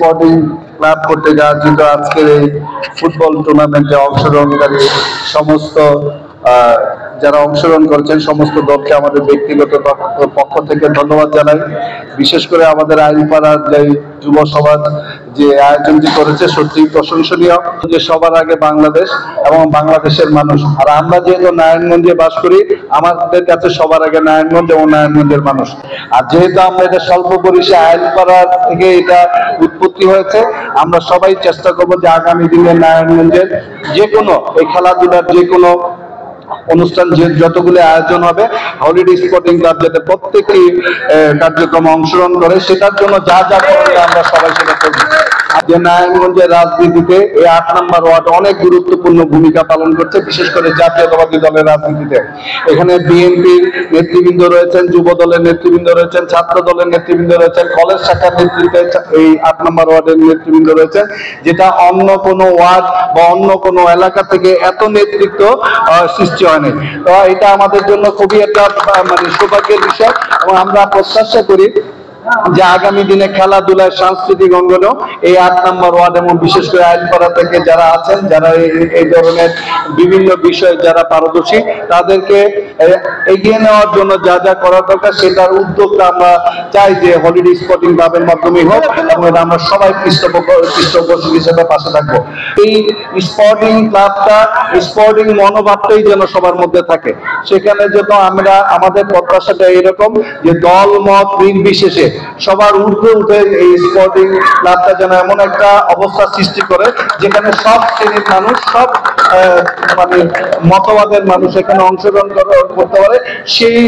Sporting club কর্তৃক আয়োজিত আজকের এই ফুটবল টুর্নামেন্টে অংশগ্রহণকারী সমস্ত যারা অংশগ্রহণ করেছেন সমস্ত দলকে আমাদের ব্যক্তিগত পক্ষ থেকে ধন্যবাদ জানাই। বিশেষ করে আমাদের আইনপাড়ার যে যুব সমাজ যে আয়োজনটি করেছে সত্যি প্রশংসনীয়। যে সবার আগে বাংলাদেশ এবং বাংলাদেশের মানুষ, আর আমরা যেহেতু নারায়ণগঞ্জে বাস করি আমাদের কাছে সবার আগে নারায়ণগঞ্জ এবং নারায়ণগঞ্জের মানুষ। আর যেহেতু আমরা এটা স্বল্প পরিসরে আইনপাড়া থেকে এটা উৎপত্তি হয়েছে, আমরা সবাই চেষ্টা করবো যে আগামী দিনে নারায়ণগঞ্জের যে কোনো এই খেলাধুলার যে কোনো অনুষ্ঠান যতগুলো আয়োজন হবে হলিডে স্পোর্টিং ক্লাব যাতে প্রত্যেকটি কার্যক্রমে অংশগ্রহণ করে, সেটার জন্য যা যা করবে আমরা সবাই সেটা করবো। যে নারায়ণগঞ্জের রাজনীতিতে এই ৮ নম্বর ওয়ার্ড অনেক গুরুত্বপূর্ণ ভূমিকা পালন করছে, বিশেষ করে জাতীয়তাবাদী দলের রাজনীতিতে। এখানে বিএনপির নেতৃবৃন্দ রয়েছেন, যুব দলের নেতৃবৃন্দ রয়েছেন, ছাত্র দলের নেতৃবৃন্দ রয়েছেন, কলেজ শাখার নেতৃত্বে এই ৮ নম্বর ওয়ার্ডের নেতৃবৃন্দ রয়েছেন, যেটা অন্য কোনো ওয়ার্ড বা অন্য কোনো এলাকা থেকে এত নেতৃত্ব সৃষ্টি হয়নি। তো এটা আমাদের জন্য খুবই একটা সৌভাগ্যের বিষয় এবং আমরা প্রত্যাশা করি যে আগামী দিনে খেলাধুলায় সাংস্কৃতিক অঙ্গনেও এই ৮ নম্বর ওয়ার্ড এবং বিশেষ করে আইনপাড়া থেকে যারা আছেন, যারা এই ধরনের বিভিন্ন বিষয়ে যারা পারদর্শী, তাদেরকে এগিয়ে নেওয়ার জন্য যা যা করা দরকার সেটার উদ্যোগটা আমরা চাই যে হলিডে স্পোর্টিং ক্লাবের মাধ্যমে হোক এবং আমরা সবাই পৃষ্ঠপোষক হিসেবে পাশে থাকবো। এই স্পোর্টিং ক্লাবটা স্পোর্টিং মনোভাবটাই যেন সবার মধ্যে থাকে, সেখানে যেন আমরা আমাদের প্রত্যাশাটা এরকম যে দল মত নির্বিশেষে সবার ঊর্ধ্বে উঠে এই স্পোর্টিং ক্লাবটা যেন এমন একটা অবস্থা সৃষ্টি করে যেখানে সব শ্রেণীর মানুষ, সব মতবাদের মানুষ এখানে অংশগ্রহণ করতে পারে, সেই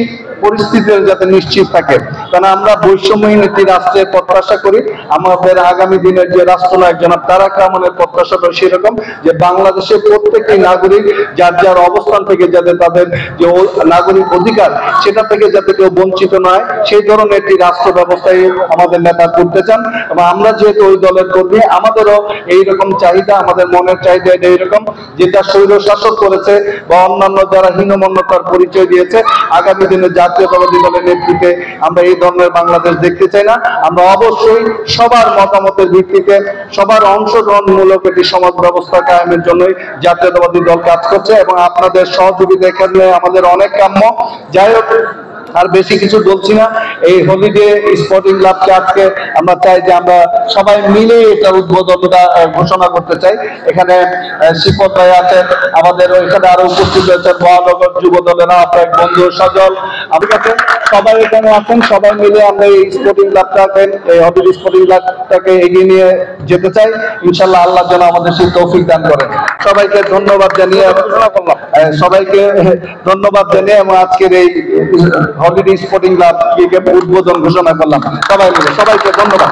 পরিস্থিতির যাতে নিশ্চিত থাকে। কারণ আমরা বৈষম্যহীন একটি রাষ্ট্রের প্রত্যাশা করি। আমাদের আগামী দিনের যে রাষ্ট্রনায়ক জনাব তারেক রহমানের প্রত্যাশাটা সেরকম যে বাংলাদেশের প্রত্যেকটি নাগরিক যার যার অবস্থান থেকে যাতে তাদের যে নাগরিক অধিকার সেটা থেকে যাতে কেউ বঞ্চিত নয়, সেই ধরনের একটি রাষ্ট্র ব্যবস্থায় আমাদের নেতা করতে চান। এবং আমরা যেহেতু ওই দলের কর্মী, আমাদেরও এইরকম চাহিদা, আমাদের মনের চাহিদা এইরকম, যেটা স্বৈর শাসক করেছে বা অন্যান্য যারা হীনমন্যতার পরিচয় দিয়েছে, আগামী দিনে জাতীয়তাবাদী দলের নেতৃত্বে আমরা এই ধরনের বাংলাদেশ দেখতে চাই না। আমরা অবশ্যই সবার মতামতের ভিত্তিতে সবার অংশগ্রহণমূলক একটি সমাজ ব্যবস্থা কায়েমের জন্যই জাতীয়তাবাদী দল কাজ করছে এবং আপনাদের সহযোগিতা এখানে আমাদের অনেক কাম্য। যাই হোক, আর বেশি কিছু বলছি না। এই হলিডে স্পোর্টিং ক্লাবকে আজকে আমরা চাই যে আমরা সবাই মিলে এটা উদ্বোধনটা ঘোষণা করতে চাই। এখানে শিপত ভাই আছেন, আমাদের এখানে আরো উপস্থিত রয়েছেন মহানগর যুব দলের আহ্বায়ক বন্ধু সজল, আমার কাছে সবাই এখানে আছেন। সবাই মিলে আমরা এই স্পোর্টিং ক্লাবটাকে, এই হলিডে স্পোর্টিং ক্লাবটাকে এগিয়ে নিয়ে যেতে চাই। ইনশাল্লাহ আল্লাহ যেন আমাদের সেই তৌফিক দান করেন। সবাইকে ধন্যবাদ জানিয়ে এবং আজকের এই হলিডে স্পোর্টিং ক্লাব উদ্বোধন ঘোষণা করলাম সবাই মিলে। সবাইকে ধন্যবাদ।